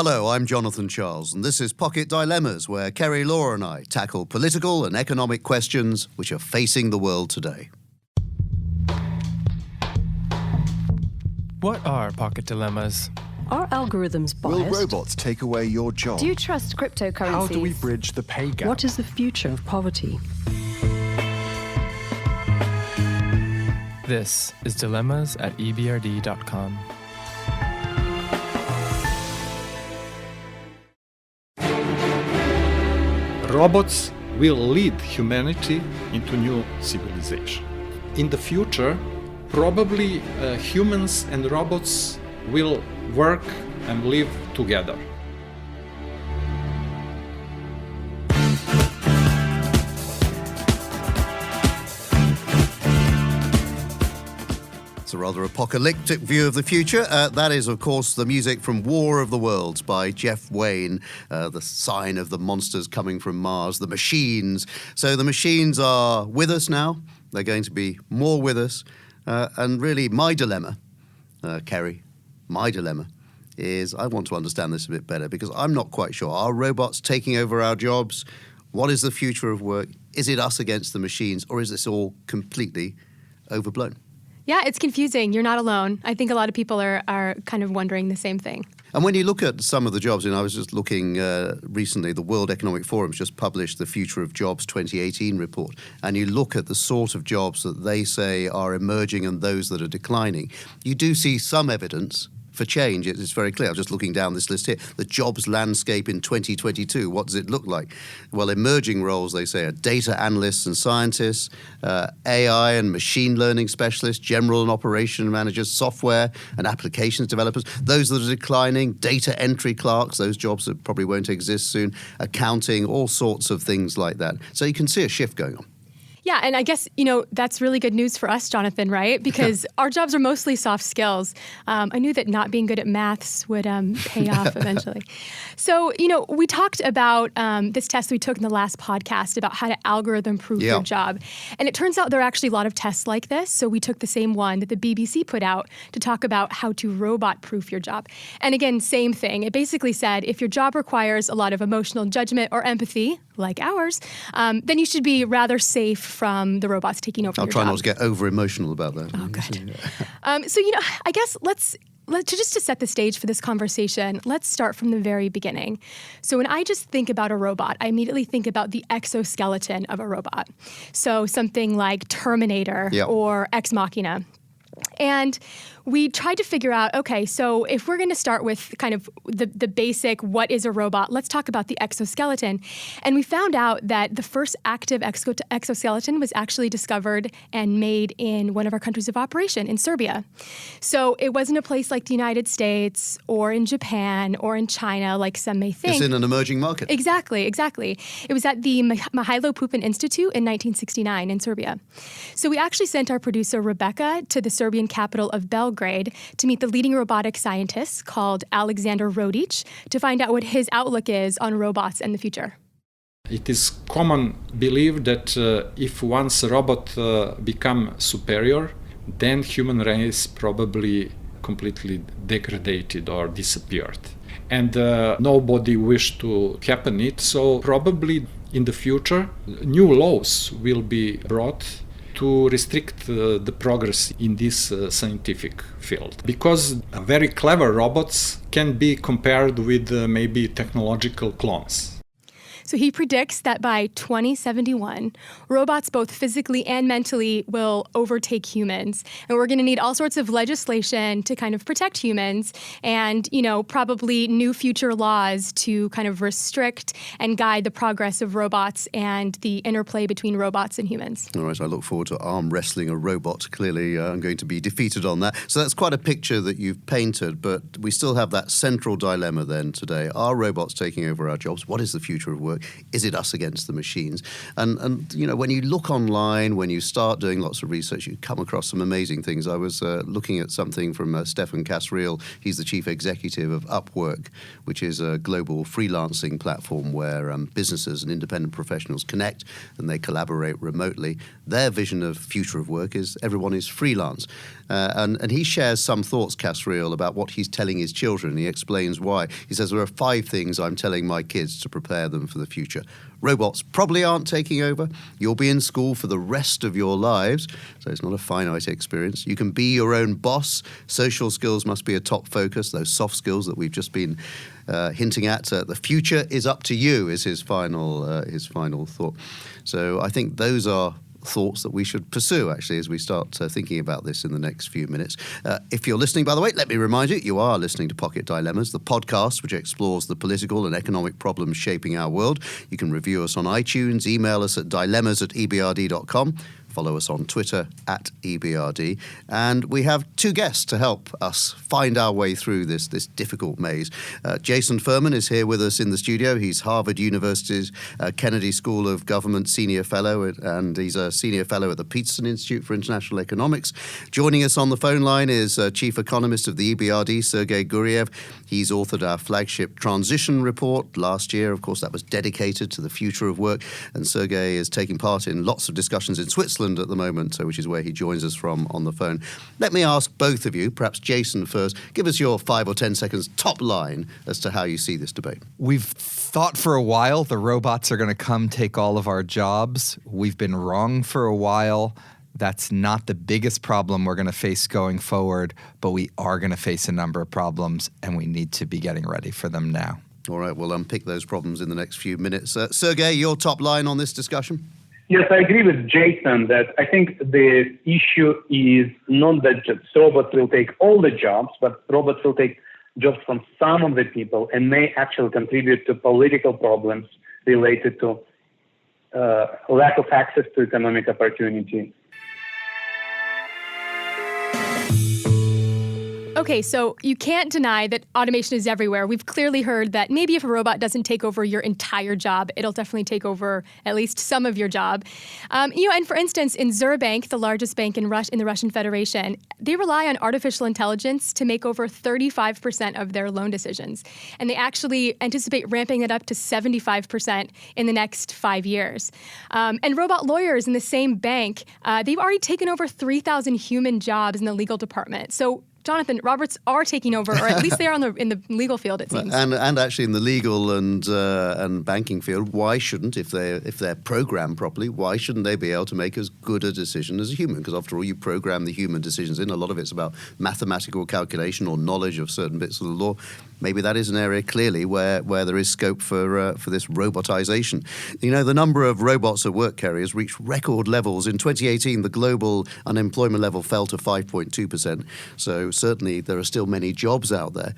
Hello, I'm Jonathan Charles, and this is Pocket Dilemmas, where Kerrie, Laura and I tackle political and economic questions which are facing the world today. What are pocket dilemmas? Are algorithms biased? Will robots take away your job? Do you trust cryptocurrencies? How do we bridge the pay gap? What is the future of poverty? This is Dilemmas at EBRD.com. Robots will lead humanity into new civilization. In the future, probably humans and robots will work and live together. It's a rather apocalyptic view of the future. That is, of course, the music from War of the Worlds by Jeff Wayne, the sign of the monsters coming from Mars, the machines. So the machines are with us now. They're going to be more with us. And really, my dilemma, Kerrie, my dilemma is I want to understand this a bit better because I'm not quite sure. Are robots taking over our jobs? What is the future of work? Is it us against the machines, or is this all completely overblown? Yeah, it's confusing. You're not alone. I think a lot of people are kind of wondering the same thing. And when you look at some of the jobs, I was just looking recently, the World Economic Forum's just published the Future of Jobs 2018 report, and you look at the sort of jobs that they say are emerging and those that are declining, you do see some evidence for change. It's very clear. I'm just looking down this list here. The jobs landscape in 2022, what does it look like? Well, emerging roles, they say, are data analysts and scientists, AI and machine learning specialists, general and operation managers, software and applications developers. Those that are declining, data entry clerks, those jobs that probably won't exist soon, accounting, all sorts of things like that. So you can see a shift going on. Yeah, and I guess, that's really good news for us, Jonathan, right? Because our jobs are mostly soft skills. I knew that not being good at maths would pay off eventually. So, we talked about this test we took in the last podcast about how to algorithm-proof your job. And it turns out there are actually a lot of tests like this. So we took the same one that the BBC put out to talk about how to robot-proof your job. And again, same thing. It basically said if your job requires a lot of emotional judgment or empathy, like ours, then you should be rather safe from the robots taking over your job. I'll try not to get over-emotional about that. Oh, good. I guess to set the stage for this conversation, let's start from the very beginning. So when I just think about a robot, I immediately think about the exoskeleton of a robot. So something like Terminator or Ex Machina. And we tried to figure out, okay, so if we're going to start with kind of the basic, what is a robot, let's talk about the exoskeleton. And we found out that the first active exoskeleton was actually discovered and made in one of our countries of operation, in Serbia. So it wasn't a place like the United States or in Japan or in China, like some may think. It's in an emerging market. Exactly. It was at the Mihailo Pupin Institute in 1969 in Serbia. So we actually sent our producer, Rebecca, to the Serbian capital of Belgrade to meet the leading robotic scientist called Alexander Rodic to find out what his outlook is on robots and the future. It is common belief that if once a robot become superior, then human race probably completely degraded or disappeared. And nobody wished to happen it, so probably in the future new laws will be brought to restrict the progress in this scientific field. Because very clever robots can be compared with maybe technological clones. So he predicts that by 2071, robots both physically and mentally will overtake humans. And we're going to need all sorts of legislation to kind of protect humans and, probably new future laws to kind of restrict and guide the progress of robots and the interplay between robots and humans. All right, I look forward to arm wrestling a robot. Clearly, I'm going to be defeated on that. So that's quite a picture that you've painted, but we still have that central dilemma then today. Are robots taking over our jobs? What is the future of work? work? Is it us against the machines? And when you look online, when you start doing lots of research, you come across some amazing things. I was looking at something from Stefan Kasriel. He's the chief executive of Upwork, which is a global freelancing platform where businesses and independent professionals connect and they collaborate remotely. Their vision of future of work is everyone is freelance. And he shares some thoughts, Kasriel, about what he's telling his children. He explains why. He says, there are 5 things I'm telling my kids to prepare them for the future. Robots probably aren't taking over. You'll be in school for the rest of your lives, so it's not a finite experience. You can be your own boss. Social skills must be a top focus, those soft skills that we've just been hinting at. The future is up to you, is his final thought. So I think those are thoughts that we should pursue, actually, as we start thinking about this in the next few minutes. If you're listening, by the way, let me remind you, you are listening to Pocket Dilemmas, the podcast which explores the political and economic problems shaping our world. You can review us on iTunes, email us at dilemmas@ebrd.com. Follow us on Twitter @EBRD. And we have 2 guests to help us find our way through this difficult maze. Jason Furman is here with us in the studio. He's Harvard University's Kennedy School of Government Senior Fellow, and he's a Senior Fellow at the Peterson Institute for International Economics. Joining us on the phone line is Chief Economist of the EBRD, Sergei Guriev. He's authored our flagship Transition Report last year. Of course, that was dedicated to the future of work. And Sergei is taking part in lots of discussions in Switzerland at the moment, which is where he joins us from on the phone. Let me ask both of you, perhaps Jason first, give us your 5 or 10 seconds top line as to how you see this debate. We've thought for a while the robots are going to come take all of our jobs. We've been wrong for a while. That's not the biggest problem we're going to face going forward, but we are going to face a number of problems, and we need to be getting ready for them now. All right, we'll unpick those problems in the next few minutes. Sergei, your top line on this discussion? Yes, I agree with Jason that I think the issue is not that just robots will take all the jobs, but robots will take jobs from some of the people and may actually contribute to political problems related to lack of access to economic opportunity. Okay, so you can't deny that automation is everywhere. We've clearly heard that maybe if a robot doesn't take over your entire job, it'll definitely take over at least some of your job. And for instance, in Zurbank, the largest bank in the Russian Federation, they rely on artificial intelligence to make over 35% of their loan decisions. And they actually anticipate ramping it up to 75% in the next 5 years. And robot lawyers in the same bank, they've already taken over 3,000 human jobs in the legal department. So Jonathan, robots are taking over, or at least they are in the legal field, it seems. And actually in the legal and banking field, why shouldn't, if they're programmed properly, why shouldn't they be able to make as good a decision as a human? Because after all, you program the human decisions in. A lot of it's about mathematical calculation or knowledge of certain bits of the law. Maybe that is an area clearly where there is scope for this robotization. You know, the number of robots at work, Kerrie, has reached record levels. In 2018, the global unemployment level fell to 5.2%. So certainly there are still many jobs out there.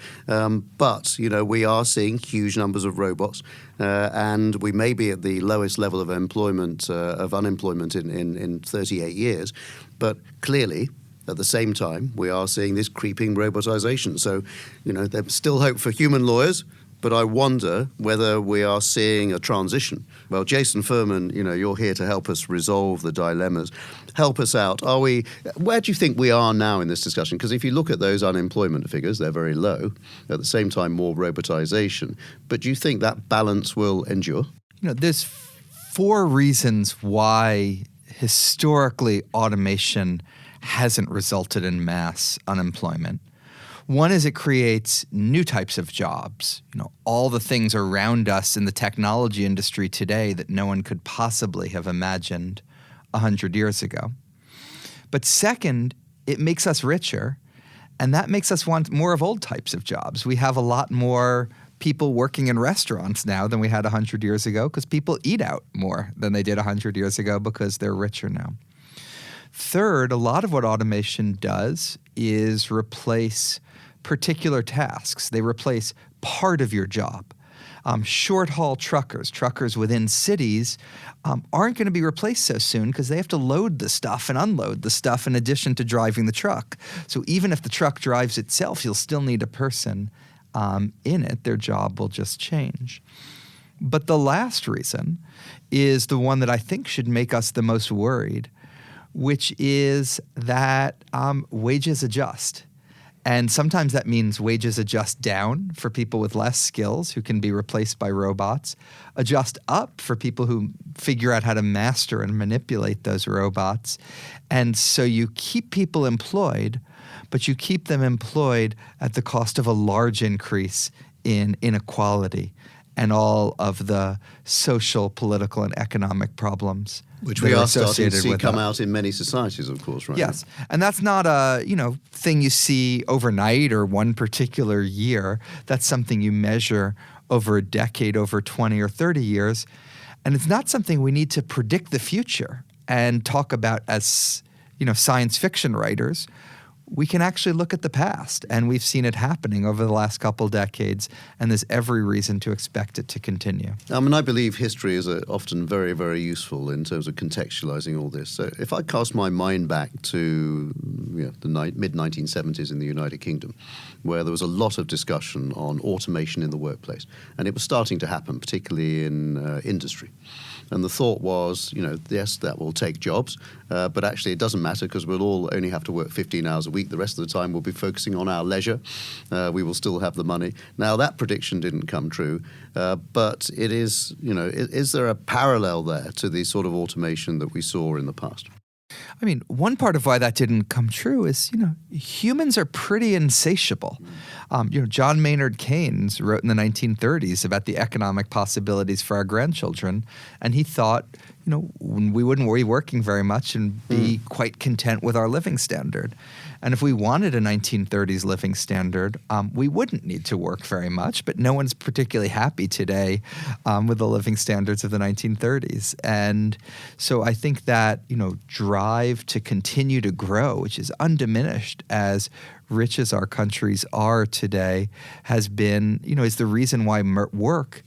But, we are seeing huge numbers of robots. And we may be at the lowest level of unemployment in 38 years. But clearly, at the same time, we are seeing this creeping robotization. So, there's still hope for human lawyers, but I wonder whether we are seeing a transition. Well, Jason Furman, you're here to help us resolve the dilemmas. Help us out. Where do you think we are now in this discussion? Because if you look at those unemployment figures, they're very low. At the same time, more robotization. But do you think that balance will endure? There's 4 reasons why historically automation hasn't resulted in mass unemployment. One is it creates new types of jobs. All the things around us in the technology industry today that no one could possibly have imagined 100 years ago. But second, it makes us richer, and that makes us want more of old types of jobs. We have a lot more people working in restaurants now than we had 100 years ago because people eat out more than they did 100 years ago because they're richer now. Third, a lot of what automation does is replace particular tasks. They replace part of your job. Short-haul truckers within cities aren't going to be replaced so soon because they have to load the stuff and unload the stuff in addition to driving the truck. So even if the truck drives itself, you'll still need a person in it. Their job will just change. But the last reason is the one that I think should make us the most worried, which is that wages adjust. And sometimes that means wages adjust down for people with less skills who can be replaced by robots, adjust up for people who figure out how to master and manipulate those robots. And so you keep people employed, but you keep them employed at the cost of a large increase in inequality and all of the social, political, and economic problems which we are starting to see come that. out in many societies, of course, right? Yes, and that's not a thing you see overnight or one particular year. That's something you measure over a decade, over 20 or 30 years, and it's not something we need to predict the future and talk about as science fiction writers. We can actually look at the past, and we've seen it happening over the last couple decades, and there's every reason to expect it to continue. I believe history is often very, very useful in terms of contextualizing all this. So if I cast my mind back to the mid-1970s in the United Kingdom, where there was a lot of discussion on automation in the workplace, and it was starting to happen, particularly in industry. And the thought was, yes, that will take jobs, but actually it doesn't matter because we'll all only have to work 15 hours a week. The rest of the time we'll be focusing on our leisure. We will still have the money. Now, that prediction didn't come true, but it is, is there a parallel there to the sort of automation that we saw in the past? One part of why that didn't come true is, humans are pretty insatiable. John Maynard Keynes wrote in the 1930s about the economic possibilities for our grandchildren, and he thought, we wouldn't be working very much and be quite content with our living standard. And if we wanted a 1930s living standard, we wouldn't need to work very much, but no one's particularly happy today with the living standards of the 1930s. And so I think that, drive to continue to grow, which is undiminished as rich as our countries are today, has been, is the reason why work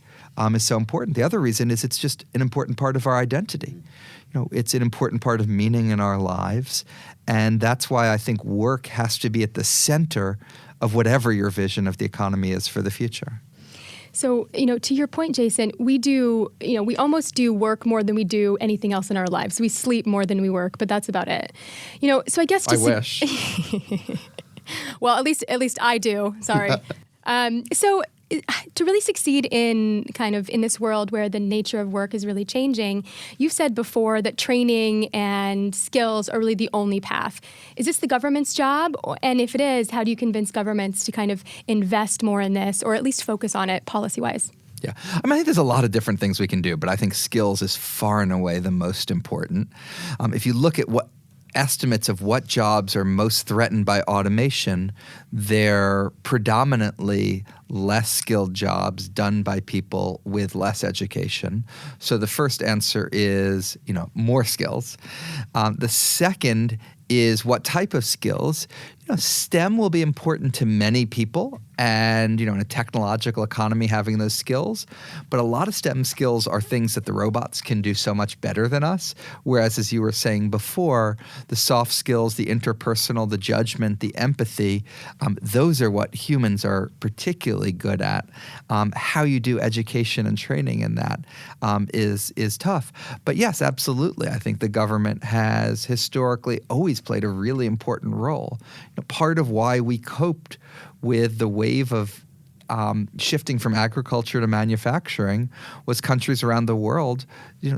is so important. The other reason is it's just an important part of our identity. It's an important part of meaning in our lives. And that's why I think work has to be at the center of whatever your vision of the economy is for the future. So, to your point, Jason, we almost do work more than we do anything else in our lives. We sleep more than we work, but that's about it. So I guess I wish. Well, at least I do. Sorry. So to really succeed in this world where the nature of work is really changing, you've said before that training and skills are really the only path. Is this the government's job? And if it is, how do you convince governments to kind of invest more in this or at least focus on it policy-wise? Yeah. I think there's a lot of different things we can do, but I think skills is far and away the most important. If you look at what estimates of what jobs are most threatened by automation, they're predominantly less skilled jobs done by people with less education. So the first answer is, more skills. The second is what type of skills. STEM will be important to many people and, in a technological economy having those skills. But a lot of STEM skills are things that the robots can do so much better than us. Whereas, as you were saying before, the soft skills, the interpersonal, the judgment, the empathy, those are what humans are particularly good at. How you do education and training in that is tough. But yes, absolutely. I think the government has historically always played a really important role. Part of why we coped with the wave of shifting from agriculture to manufacturing was countries around the world,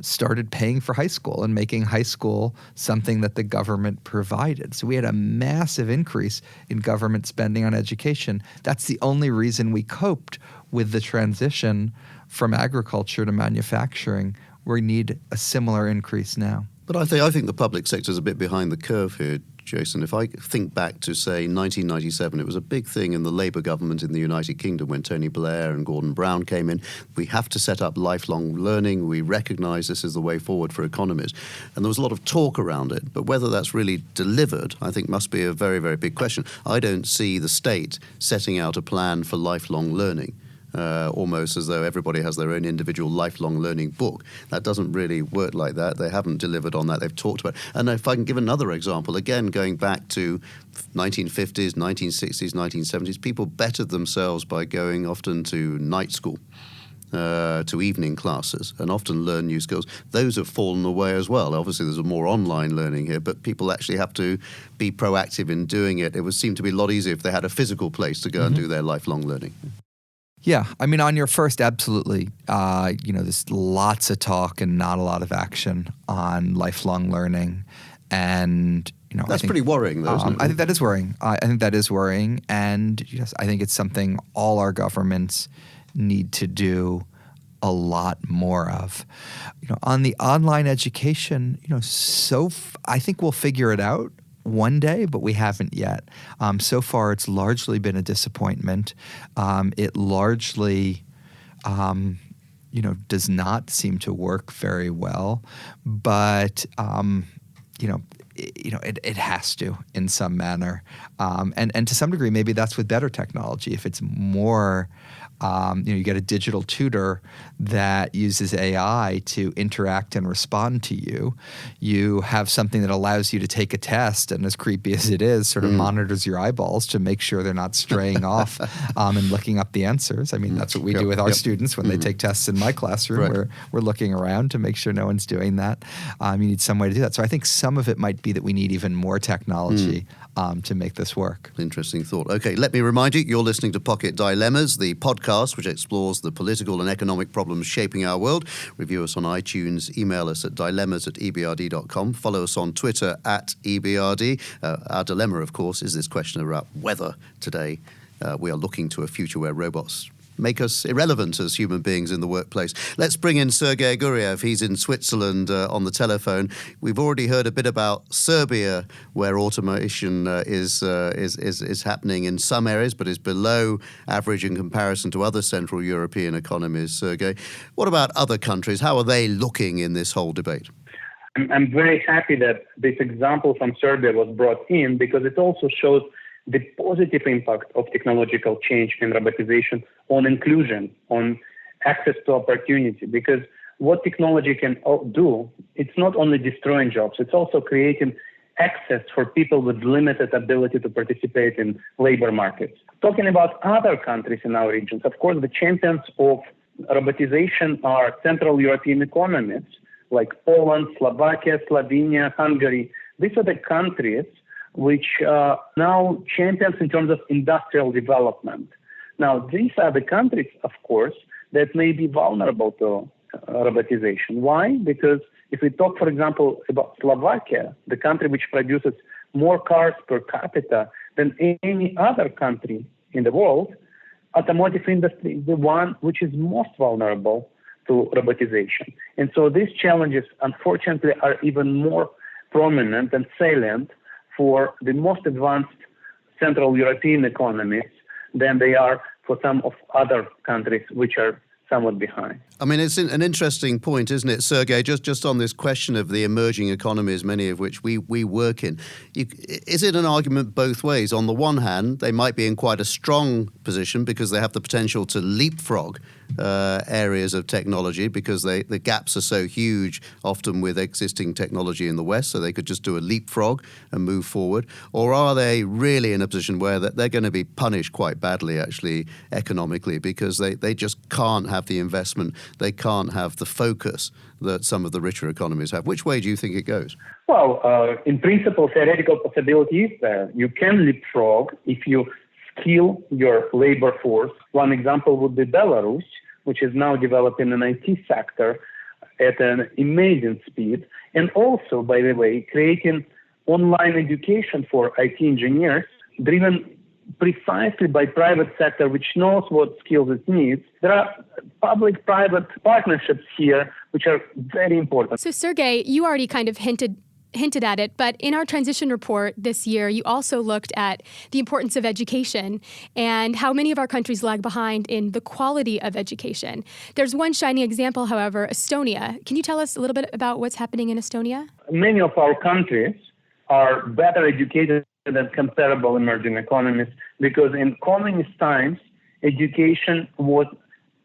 started paying for high school and making high school something that the government provided. So we had a massive increase in government spending on education. That's the only reason we coped with the transition from agriculture to manufacturing. We need a similar increase now. But I think the public sector is a bit behind the curve here, Jason. If I think back to, say, 1997, it was a big thing in the Labour government in the United Kingdom when Tony Blair and Gordon Brown came in. We have to set up lifelong learning. We recognise this is the way forward for economies. And there was a lot of talk around it. But whether that's really delivered, I think, must be a very, very big question. I don't see the state setting out a plan for lifelong learning. Almost as though everybody has their own individual lifelong learning book. That doesn't really work like that. They haven't delivered on that. They've talked about it. And if I can give another example, again, going back to 1950s, 1960s, 1970s, people bettered themselves by going often to night school. to evening classes and often learn new skills. Those have fallen away as well. Obviously, there's a more online learning here, but people actually have to be proactive in doing it. It would seem to be a lot easier if they had a physical place to go and do their lifelong learning. Yeah, I mean, on your first, absolutely. There's lots of talk and not a lot of action on lifelong learning, and that's pretty worrying, though, isn't it? I think that is worrying. I think that is worrying, and yes, I think it's something all our governments need to do a lot more of. On the online education, I think we'll figure it out one day, but we haven't yet. So far, it's largely been a disappointment. It largely, does not seem to work very well. But, it has to in some manner. And to some degree, maybe that's with better technology. If it's more, you get a digital tutor that uses AI to interact and respond to you. You have something that allows you to take a test, and as creepy as it is, sort of monitors your eyeballs to make sure they're not straying off and looking up the answers. I mean, that's what we do with our students when they take tests in my classroom. Right. We're looking around to make sure no one's doing that. You need some way to do that. So I think some of it might be that we need even more technology to make this work. Interesting thought. Okay, let me remind you, you're listening to Pocket Dilemmas, the podcast which explores the political and economic problems shaping our world. Review us on iTunes, email us at dilemmas@ebrd.com, follow us on Twitter @EBRD. Our dilemma, of course, is this question about whether today we are looking to a future where robots make us irrelevant as human beings in the workplace. Let's bring in Sergei Guriev. He's in Switzerland on the telephone. We've already heard a bit about Serbia, where automation is happening in some areas, but is below average in comparison to other Central European economies. Sergei, what about other countries? How are they looking in this whole debate? I'm very happy that this example from Serbia was brought in, because it also shows the positive impact of technological change and robotization on inclusion, on access to opportunity. Because what technology can do, it's not only destroying jobs, it's also creating access for people with limited ability to participate in labor markets. Talking about other countries in our regions, of course, the champions of robotization are Central European economies, like Poland, Slovakia, Slovenia, Hungary. These are the countries which are now champions in terms of industrial development. Now, these are the countries, of course, that may be vulnerable to robotization. Why? Because if we talk, for example, about Slovakia, the country which produces more cars per capita than any other country in the world, automotive industry is the one which is most vulnerable to robotization. And so these challenges, unfortunately, are even more prominent and salient for the most advanced Central European economies than they are for some of other countries which are somewhat behind. I mean, it's an interesting point, isn't it, Sergei? Just on this question of the emerging economies, many of which we work in. Is it an argument both ways? On the one hand, they might be in quite a strong position because they have the potential to leapfrog areas of technology because the gaps are so huge, often with existing technology in the West, so they could just do a leapfrog and move forward? Or are they really in a position where they're going to be punished quite badly, actually, economically, because they just can't have the investment, they can't have the focus that some of the richer economies have? Which way do you think it goes? Well, in principle, theoretical possibility is there. You can leapfrog if you skill your labor force. One example would be Belarus, which is now developing an IT sector at an amazing speed. And also, by the way, creating online education for IT engineers, driven precisely by private sector, which knows what skills it needs. There are public-private partnerships here, which are very important. So, Sergei, you already kind of hinted at it, but in our transition report this year, you also looked at the importance of education and how many of our countries lag behind in the quality of education. There's one shining example, however, Estonia. Can you tell us a little bit about what's happening in Estonia? Many of our countries are better educated than comparable emerging economies because in communist times, education was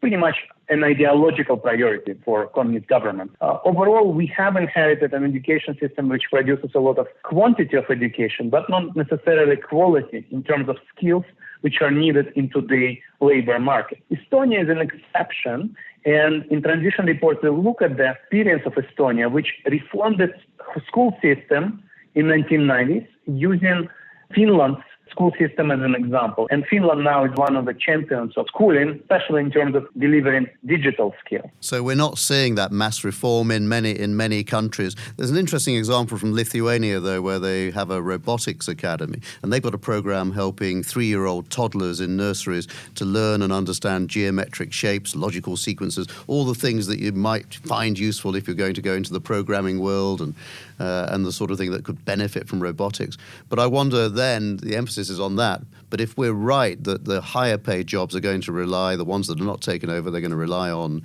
pretty much an ideological priority for communist government. Overall, we have inherited an education system which produces a lot of quantity of education, but not necessarily quality in terms of skills which are needed into the labor market. Estonia is an exception, and in transition report, we look at the experience of Estonia, which reformed its school system in 1990s using Finland's school system as an example. And Finland now is one of the champions of schooling, especially in terms of delivering digital skills. So we're not seeing that mass reform in many countries. There's an interesting example from Lithuania, though, where they have a robotics academy, and they've got a program helping 3-year-old toddlers in nurseries to learn and understand geometric shapes, logical sequences, all the things that you might find useful if you're going to go into the programming world and the sort of thing that could benefit from robotics. But I wonder then, the emphasis is on that, but if we're right that the higher paid jobs are going to rely, the ones that are not taken over, they're going to rely on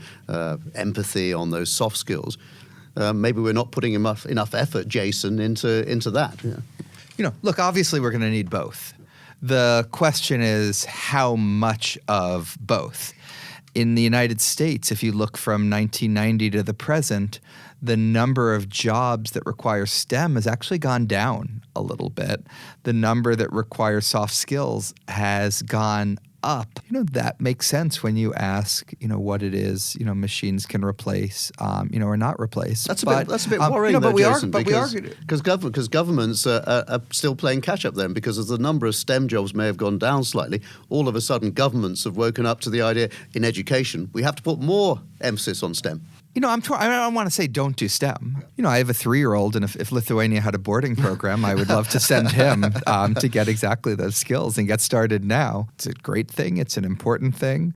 empathy, on those soft skills, maybe we're not putting enough effort, Jason, into that. Yeah. Look, obviously we're going to need both. The question is how much of both. In the United States, if you look from 1990 to the present, the number of jobs that require STEM has actually gone down a little bit. The number that require soft skills has gone up. That makes sense when you ask, what it is, machines can replace, or not replace. That's a bit worrying, though, Jason, because governments are still playing catch-up then, because as the number of STEM jobs may have gone down slightly, all of a sudden governments have woken up to the idea in education we have to put more emphasis on STEM. I don't want to say don't do STEM. I have a 3-year-old, and if Lithuania had a boarding program, I would love to send him to get exactly those skills and get started now. It's a great thing. It's an important thing.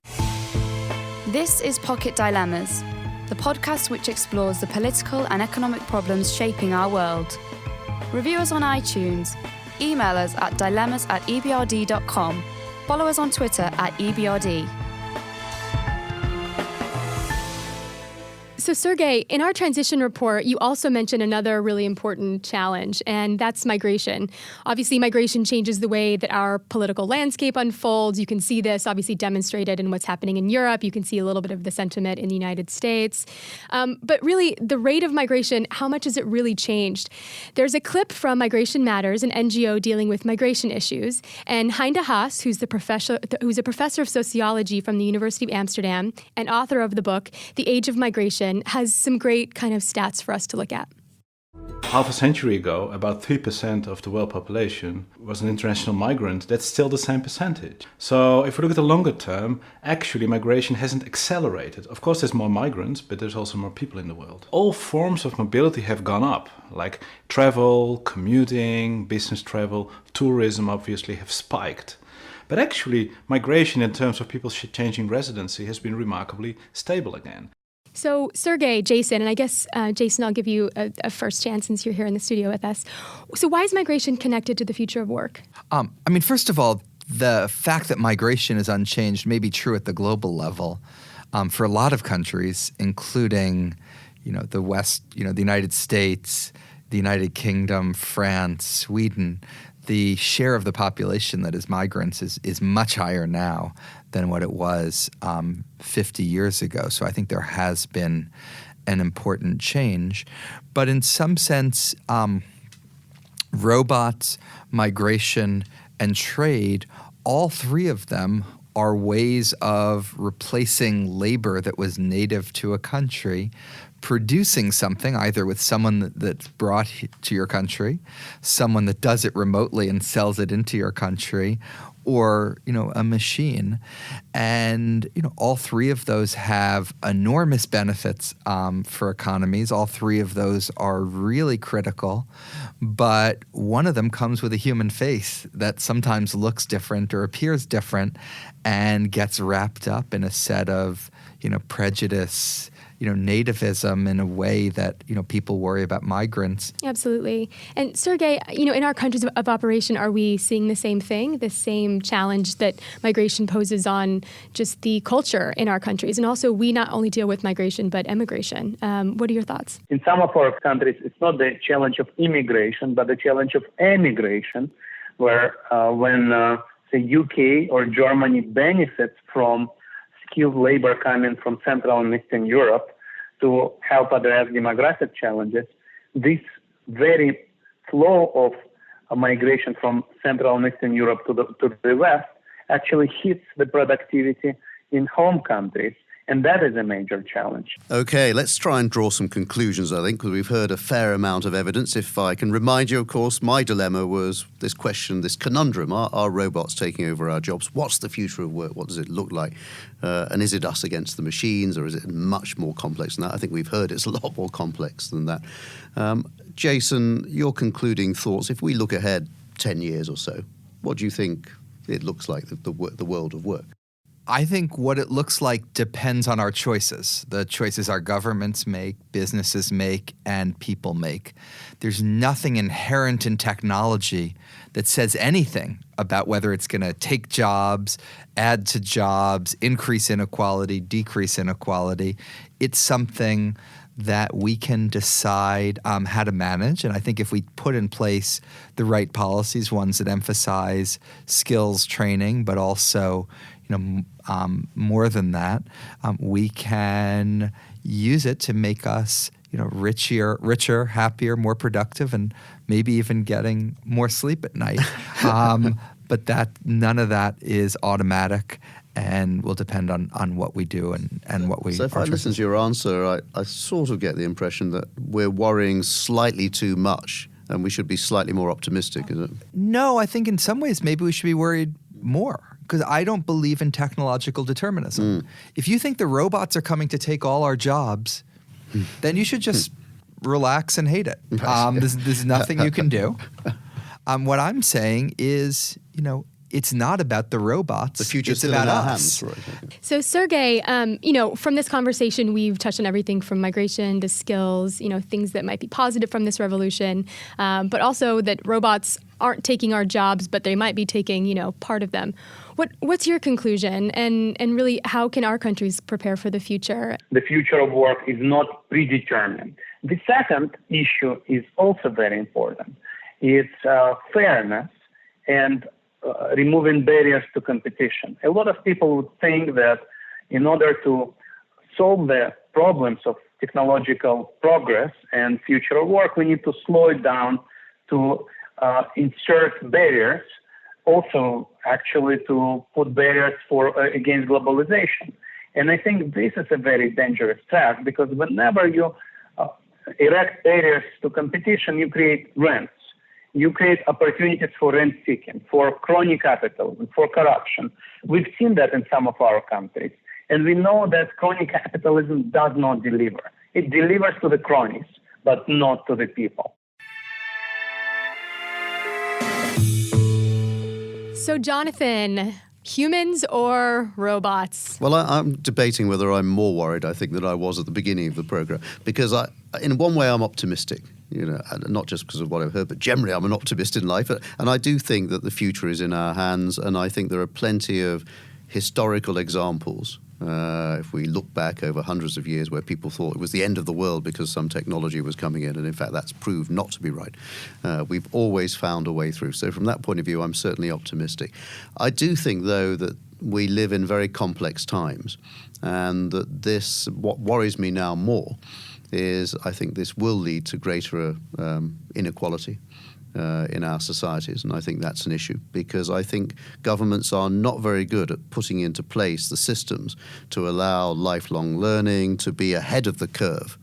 This is Pocket Dilemmas, the podcast which explores the political and economic problems shaping our world. Review us on iTunes. Email us at dilemmas@ebrd.com. Follow us on Twitter @EBRD. So, Sergei, in our transition report, you also mentioned another really important challenge, and that's migration. Obviously, migration changes the way that our political landscape unfolds. You can see this obviously demonstrated in what's happening in Europe. You can see a little bit of the sentiment in the United States. But really, the rate of migration, how much has it really changed? There's a clip from Migration Matters, an NGO dealing with migration issues, and Hinde Haas, who's a professor of sociology from the University of Amsterdam and author of the book, The Age of Migration, has some great kind of stats for us to look at. Half a century ago, about 3% of the world population was an international migrant. That's still the same percentage. So if we look at the longer term, actually migration hasn't accelerated. Of course, there's more migrants, but there's also more people in the world. All forms of mobility have gone up, like travel, commuting, business travel, tourism obviously have spiked. But actually, migration in terms of people changing residency has been remarkably stable again. So, Sergei, Jason, and I guess, Jason, I'll give you a first chance since you're here in the studio with us. So why is migration connected to the future of work? First of all, the fact that migration is unchanged may be true at the global level for a lot of countries, including, the West, the United States, the United Kingdom, France, Sweden. The share of the population that is migrants is much higher now than what it was 50 years ago. So I think there has been an important change. But in some sense, robots, migration, and trade, all three of them are ways of replacing labor that was native to a country, producing something either with someone that's brought to your country, someone that does it remotely and sells it into your country, or, a machine. And, all three of those have enormous benefits for economies. All three of those are really critical. But one of them comes with a human face that sometimes looks different or appears different and gets wrapped up in a set of, prejudice, nativism in a way that, people worry about migrants. Absolutely. And Sergei, in our countries of operation, are we seeing the same thing, the same challenge that migration poses on just the culture in our countries? And also, we not only deal with migration, but emigration. What are your thoughts? In some of our countries, it's not the challenge of immigration, but the challenge of emigration, where when the UK or Germany benefits from skilled labor coming from Central and Eastern Europe to help address demographic challenges, this very flow of migration from Central and Eastern Europe to the West actually hits the productivity in home countries. And that is a major challenge. Okay, let's try and draw some conclusions, I think, because we've heard a fair amount of evidence. If I can remind you, of course, my dilemma was this question, this conundrum. Are robots taking over our jobs? What's the future of work? What does it look like? And is it us against the machines, or is it much more complex than that? I think we've heard it's a lot more complex than that. Jason, your concluding thoughts. If we look ahead 10 years or so, what do you think it looks like, the world of work? I think what it looks like depends on our choices, the choices our governments make, businesses make, and people make. There's nothing inherent in technology that says anything about whether it's going to take jobs, add to jobs, increase inequality, decrease inequality. It's something that we can decide how to manage. And I think if we put in place the right policies, ones that emphasize skills training, but also more than that, we can use it to make us, richer, happier, more productive, and maybe even getting more sleep at night. But none of that is automatic and will depend on what we do and what we. So if I listen to your answer, I sort of get the impression that we're worrying slightly too much, and we should be slightly more optimistic, is it? No, I think in some ways maybe we should be worried more. Because I don't believe in technological determinism. If you think the robots are coming to take all our jobs, then you should just relax and hate it. There's nothing you can do. What I'm saying is, it's not about the robots. The future's it's still about in our us. hands. Right. So, Sergei, from this conversation, we've touched on everything from migration to skills, things that might be positive from this revolution, but also that robots aren't taking our jobs, but they might be taking, part of them. What's your conclusion? And really, how can our countries prepare for the future? The future of work is not predetermined. The second issue is also very important. It's fairness and removing barriers to competition. A lot of people would think that in order to solve the problems of technological progress and future of work, we need to slow it down, to insert barriers, also actually to put barriers against globalization. And I think this is a very dangerous track, because whenever you erect barriers to competition, you create rents. You create opportunities for rent seeking, for crony capitalism, for corruption. We've seen that in some of our countries. And we know that crony capitalism does not deliver. It delivers to the cronies, but not to the people. So, Jonathan, humans or robots? Well, I'm debating whether I'm more worried, I think, than I was at the beginning of the program, because in one way I'm optimistic, and not just because of what I've heard, but generally I'm an optimist in life. And I do think that the future is in our hands, and I think there are plenty of historical examples, if we look back over hundreds of years, where people thought it was the end of the world because some technology was coming in, and in fact that's proved not to be right. We've always found a way through. So from that point of view, I'm certainly optimistic. I do think, though, that we live in very complex times, and that what worries me now more is I think this will lead to greater inequality in our societies, and I think that's an issue, because I think governments are not very good at putting into place the systems to allow lifelong learning, to be ahead of the curve,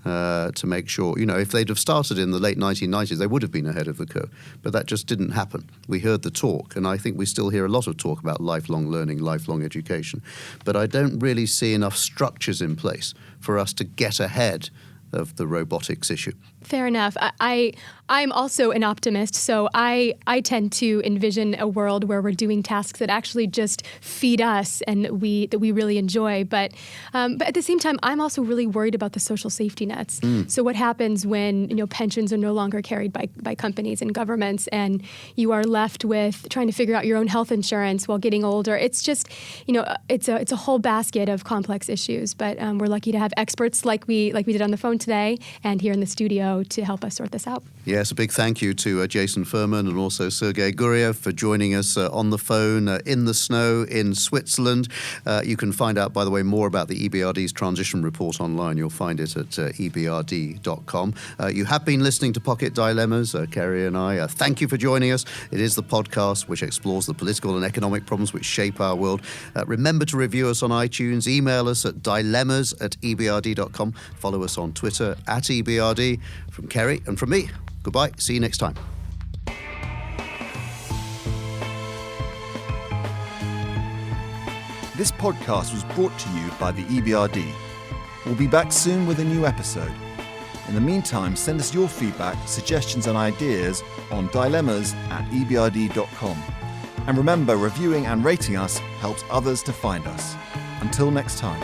to make sure, if they'd have started in the late 1990s, they would have been ahead of the curve, but that just didn't happen. We heard the talk, and I think we still hear a lot of talk about lifelong learning, lifelong education, but I don't really see enough structures in place for us to get ahead of the robotics issue. Fair enough. I'm also an optimist, so I tend to envision a world where we're doing tasks that actually just feed us and that we really enjoy. But at the same time, I'm also really worried about the social safety nets. So what happens when pensions are no longer carried by companies and governments, and you are left with trying to figure out your own health insurance while getting older? It's just it's a whole basket of complex issues. But we're lucky to have experts like we did on the phone today and here in the studio show to help us sort this out. Yes, a big thank you to Jason Furman and also Sergei Guriev for joining us on the phone in the snow in Switzerland. You can find out, by the way, more about the EBRD's transition report online. You'll find it at EBRD.com. You have been listening to Pocket Dilemmas, Kerrie and I. Thank you for joining us. It is the podcast which explores the political and economic problems which shape our world. Remember to review us on iTunes. Email us at dilemmas@ebrd.com. Follow us on Twitter @EBRD. From Kerrie and from me, goodbye. See you next time. This podcast was brought to you by the EBRD. We'll be back soon with a new episode. In the meantime, send us your feedback, suggestions and ideas on dilemmas@ebrd.com. And remember, reviewing and rating us helps others to find us. Until next time.